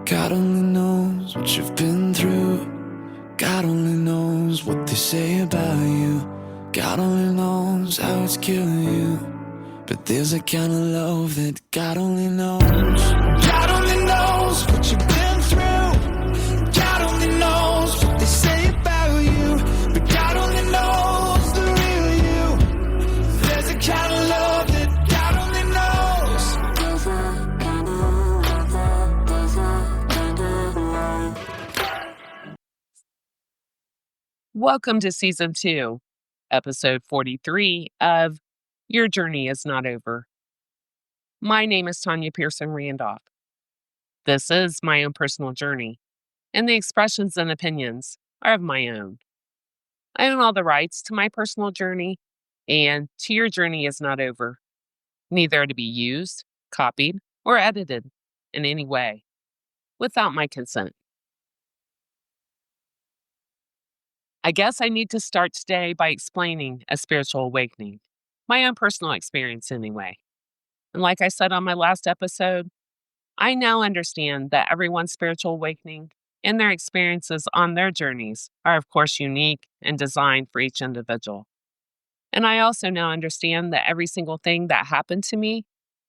God only knows what you've been through. God only knows what they say about you. God only knows how it's killing you. But there's a kind of love that God only knows. God only knows what you've been through. God only knows what they say about you. But God only knows the real you. There's a kind of love that God only knows. Welcome to Season 2, Episode 43 of Your Journey is Not Over. My name is Tanya Pearson Randolph. This is my own personal journey, and the expressions and opinions are of my own. I own all the rights to my personal journey, and to your journey is not over. Neither to be used, copied, or edited in any way without my consent. I guess I need to start today by explaining a spiritual awakening, my own personal experience anyway. And like I said on my last episode, I now understand that everyone's spiritual awakening and their experiences on their journeys are, of course, unique and designed for each individual. And I also now understand that every single thing that happened to me,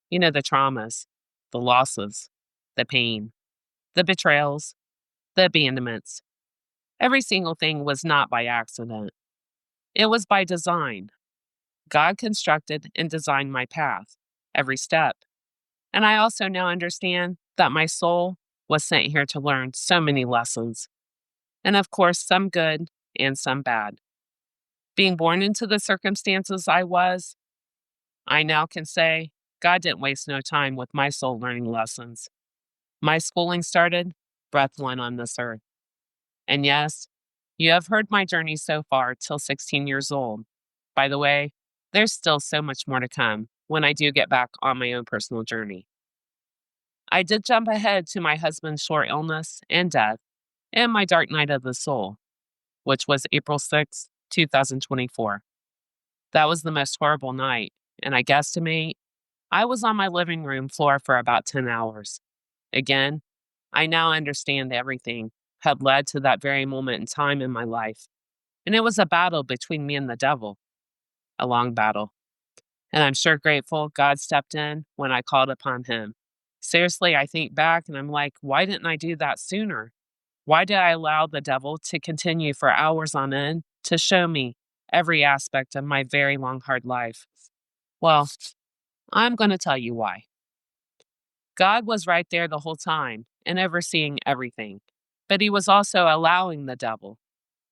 the traumas, the losses, the pain, the betrayals, the abandonments, every single thing was not by accident. It was by design. God constructed and designed my path, every step. And I also now understand that my soul was sent here to learn so many lessons. And of course, some good and some bad. Being born into the circumstances I was, I now can say God didn't waste no time with my soul learning lessons. My schooling started breath one on this earth. And yes, you have heard my journey so far till 16 years old. By the way, there's still so much more to come when I do get back on my own personal journey. I did jump ahead to my husband's short illness and death and my dark night of the soul, which was April 6, 2024. That was the most horrible night, and I guesstimate I was on my living room floor for about 10 hours. Again, I now understand everything had led to that very moment in time in my life, and it was a battle between me and the devil, a long battle. And I'm sure grateful God stepped in when I called upon him. Seriously, I think back and I'm like, why didn't I do that sooner? Why did I allow the devil to continue for hours on end to show me every aspect of my very long, hard life? Well, I'm going to tell you why. God was right there the whole time and overseeing everything, but he was also allowing the devil.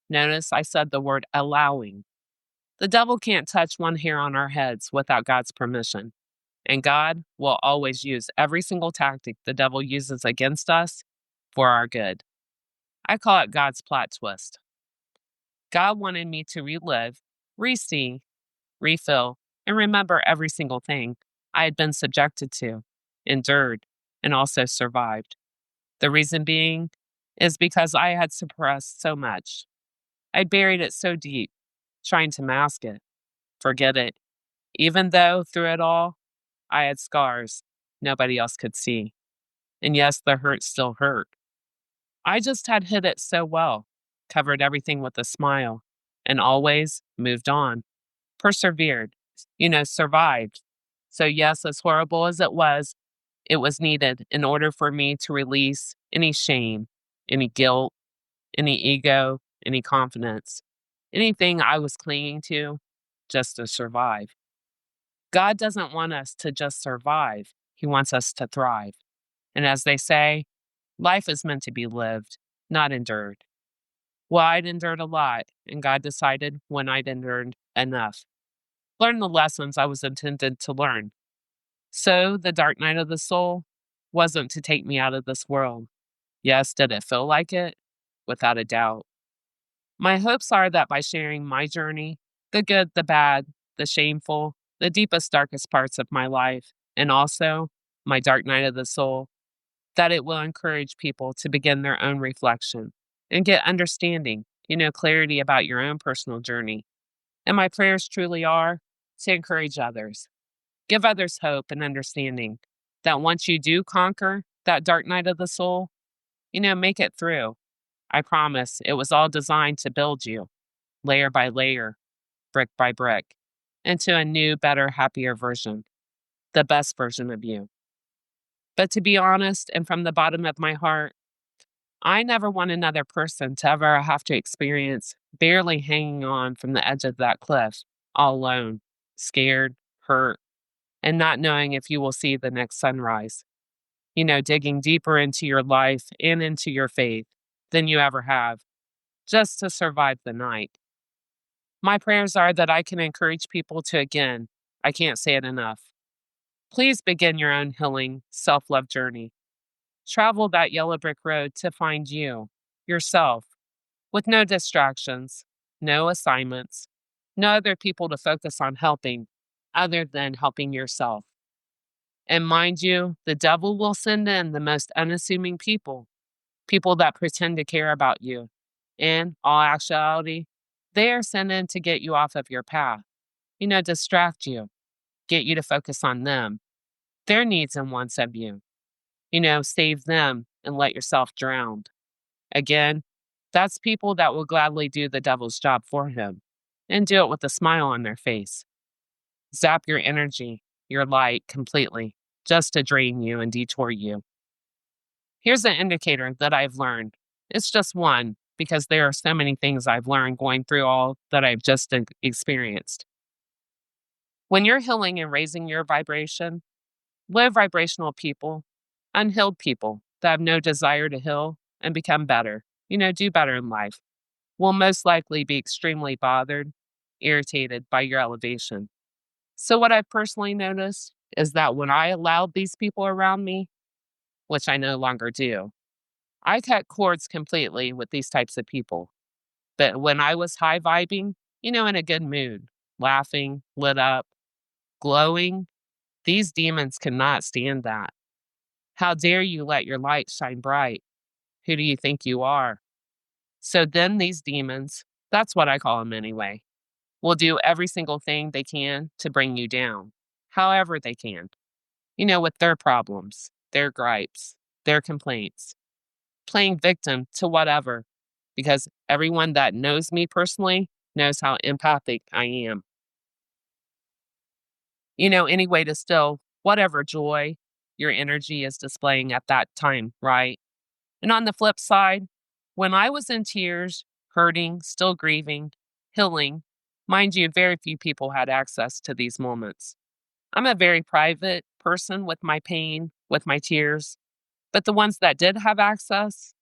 Notice I said the word allowing. The devil can't touch one hair on our heads without God's permission. And God will always use every single tactic the devil uses against us for our good. I call it God's plot twist. God wanted me to relive, re-see, refill, and remember every single thing I had been subjected to, endured, and also survived. The reason being is because I had suppressed so much. I'd buried it so deep, trying to mask it, forget it, even though through it all, I had scars nobody else could see. And yes, the hurt still hurt. I just had hid it so well, covered everything with a smile, and always moved on, persevered, survived. So yes, as horrible as it was needed in order for me to release any shame, any guilt, any ego, any confidence, anything I was clinging to just to survive. God doesn't want us to just survive. He wants us to thrive. And as they say, life is meant to be lived, not endured. Well, I'd endured a lot, and God decided when I'd endured enough. Learn the lessons I was intended to learn. So the dark night of the soul wasn't to take me out of this world. Yes, did it feel like it? Without a doubt. My hopes are that by sharing my journey, the good, the bad, the shameful, the deepest, darkest parts of my life, and also my dark night of the soul, that it will encourage people to begin their own reflection and get understanding, clarity about your own personal journey. And my prayers truly are to encourage others, give others hope and understanding that once you do conquer that dark night of the soul, Make it through. I promise it was all designed to build you, layer by layer, brick by brick, into a new, better, happier version, the best version of you. But to be honest, and from the bottom of my heart, I never want another person to ever have to experience barely hanging on from the edge of that cliff, all alone, scared, hurt, and not knowing if you will see the next sunrise. Digging deeper into your life and into your faith than you ever have, just to survive the night. My prayers are that I can encourage people to, again, I can't say it enough. Please begin your own healing, self love journey. Travel that yellow brick road to find you, yourself, with no distractions, no assignments, no other people to focus on helping other than helping yourself. And mind you, the devil will send in the most unassuming people, people that pretend to care about you. In all actuality, they are sent in to get you off of your path, distract you, get you to focus on them, their needs and wants of you, save them and let yourself drown. Again, that's people that will gladly do the devil's job for him and do it with a smile on their face. Zap your energy, your light completely, just to drain you and detour you. Here's an indicator that I've learned. It's just one, because there are so many things I've learned going through all that I've just experienced. When you're healing and raising your vibration, low vibrational people, unhealed people that have no desire to heal and become better, do better in life, will most likely be extremely bothered, irritated by your elevation. So, what I've personally noticed is that when I allowed these people around me, which I no longer do, I cut cords completely with these types of people. But when I was high vibing, in a good mood, laughing, lit up, glowing, these demons cannot stand that. How dare you let your light shine bright? Who do you think you are? So then these demons, that's what I call them anyway, will do every single thing they can to bring you down, however they can, with their problems, their gripes, their complaints, playing victim to whatever, because everyone that knows me personally knows how empathic I am. Any way to still whatever joy your energy is displaying at that time, right? And on the flip side, when I was in tears, hurting, still grieving, healing, mind you, very few people had access to these moments. I'm a very private person with my pain, with my tears, but the ones that did have access,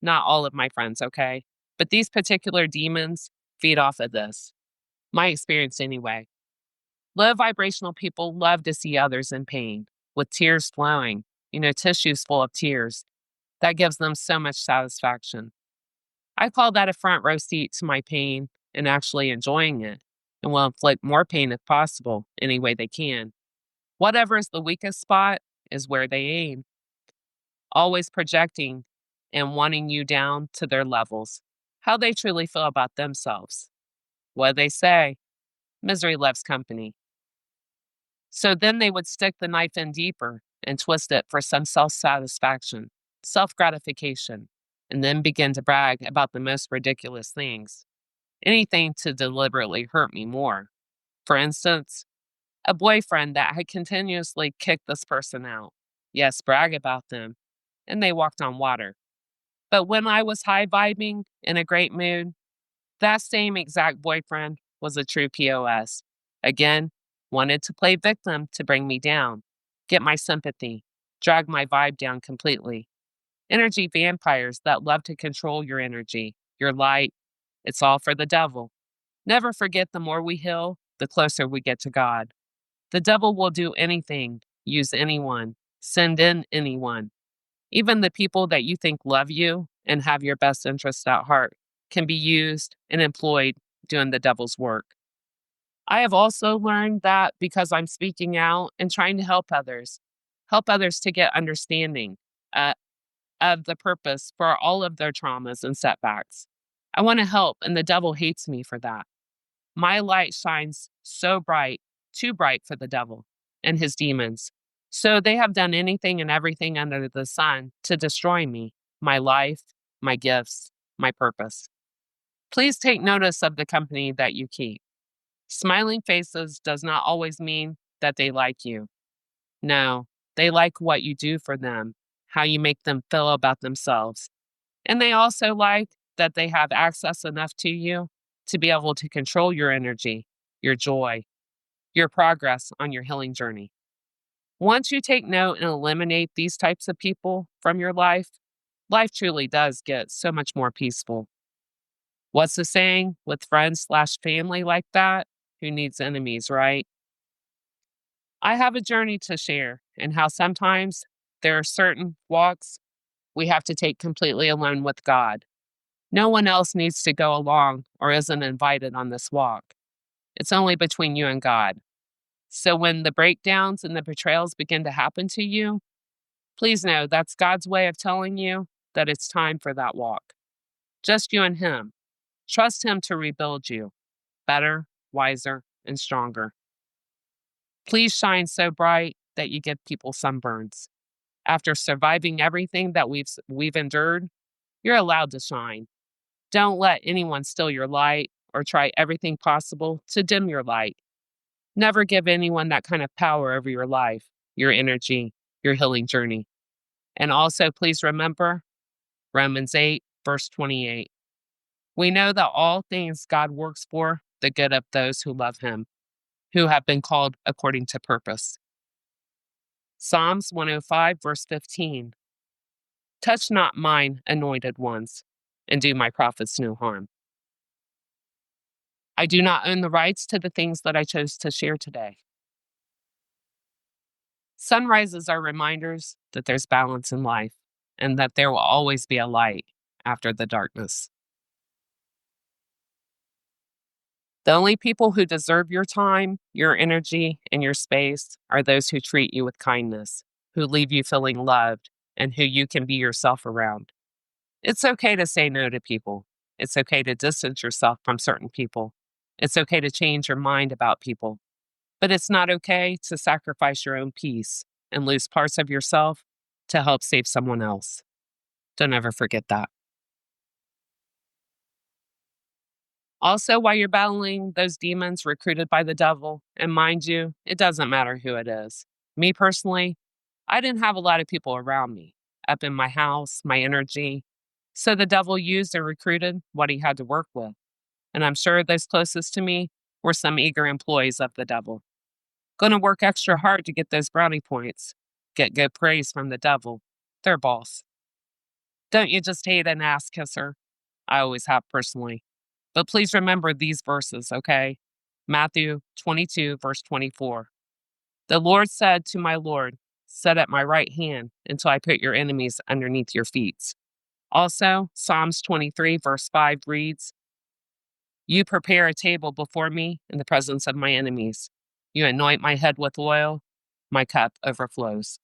not all of my friends, okay? But these particular demons feed off of this. My experience anyway. Low vibrational people love to see others in pain, with tears flowing, tissues full of tears. That gives them so much satisfaction. I call that a front row seat to my pain and actually enjoying it, and will inflict more pain if possible, any way they can. Whatever is the weakest spot is where they aim, always projecting and wanting you down to their levels, how they truly feel about themselves. What they say, misery loves company. So then they would stick the knife in deeper and twist it for some self satisfaction, self gratification, and then begin to brag about the most ridiculous things. Anything to deliberately hurt me more. For instance, a boyfriend that had continuously kicked this person out. Yes, brag about them. And they walked on water. But when I was high vibing, in a great mood, that same exact boyfriend was a true POS. Again, wanted to play victim to bring me down, get my sympathy, drag my vibe down completely. Energy vampires that love to control your energy, your light. It's all for the devil. Never forget, the more we heal, the closer we get to God. The devil will do anything, use anyone, send in anyone. Even the people that you think love you and have your best interests at heart can be used and employed doing the devil's work. I have also learned that because I'm speaking out and trying to help others to get understanding uh, of the purpose for all of their traumas and setbacks. I want to help, and the devil hates me for that. My light shines so bright, too bright for the devil and his demons. So they have done anything and everything under the sun to destroy me, my life, my gifts, my purpose. Please take notice of the company that you keep. Smiling faces does not always mean that they like you. No, they like what you do for them, how you make them feel about themselves. And they also like that they have access enough to you to be able to control your energy, your joy, your progress on your healing journey. Once you take note and eliminate these types of people from your life, life truly does get so much more peaceful. What's the saying? With friends/family like that, who needs enemies, right? I have a journey to share and how sometimes there are certain walks we have to take completely alone with God. No one else needs to go along or isn't invited on this walk. It's only between you and God. So when the breakdowns and the betrayals begin to happen to you, please know that's God's way of telling you that it's time for that walk. Just you and Him. Trust Him to rebuild you better, wiser, and stronger. Please shine so bright that you give people sunburns. After surviving everything that we've endured, you're allowed to shine. Don't let anyone steal your light or try everything possible to dim your light. Never give anyone that kind of power over your life, your energy, your healing journey. And also, please remember Romans 8, verse 28. We know that all things God works for the good of those who love Him, who have been called according to purpose. Psalms 105, verse 15. Touch not mine anointed ones, and do my prophets no harm. I do not own the rights to the things that I chose to share today. Sunrises are reminders that there's balance in life and that there will always be a light after the darkness. The only people who deserve your time, your energy, and your space are those who treat you with kindness, who leave you feeling loved, and who you can be yourself around. It's okay to say no to people. It's okay to distance yourself from certain people. It's okay to change your mind about people. But it's not okay to sacrifice your own peace and lose parts of yourself to help save someone else. Don't ever forget that. Also, while you're battling those demons recruited by the devil, and mind you, it doesn't matter who it is. Me personally, I didn't have a lot of people around me, up in my house, my energy. So the devil used and recruited what he had to work with. And I'm sure those closest to me were some eager employees of the devil. Gonna work extra hard to get those brownie points, get good praise from the devil, their boss. Don't you just hate an ass kisser? I always have personally. But please remember these verses, okay? Matthew 22, verse 24. The Lord said to my Lord, sit at my right hand until I put your enemies underneath your feet. Also, Psalms 23, verse 5 reads, you prepare a table before me in the presence of my enemies. You anoint my head with oil, my cup overflows.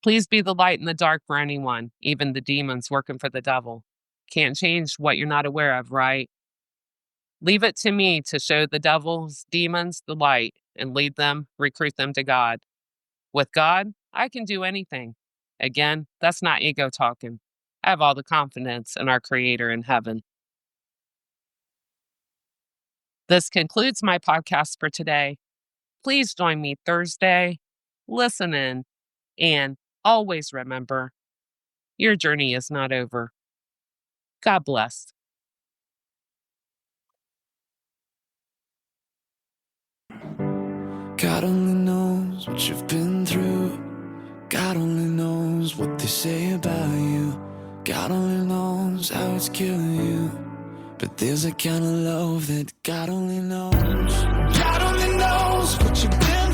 Please be the light in the dark for anyone, even the demons working for the devil. Can't change what you're not aware of, right? Leave it to me to show the devil's demons the light and lead them, recruit them to God. With God, I can do anything. Again, that's not ego talking. I have all the confidence in our Creator in heaven. This concludes my podcast for today. Please join me Thursday, listen in, and always remember, your journey is not over. God bless. God only knows what you've been through. God only knows what they say about you. God only knows how it's killing you. But there's a kind of love that God only knows. God only knows what you've been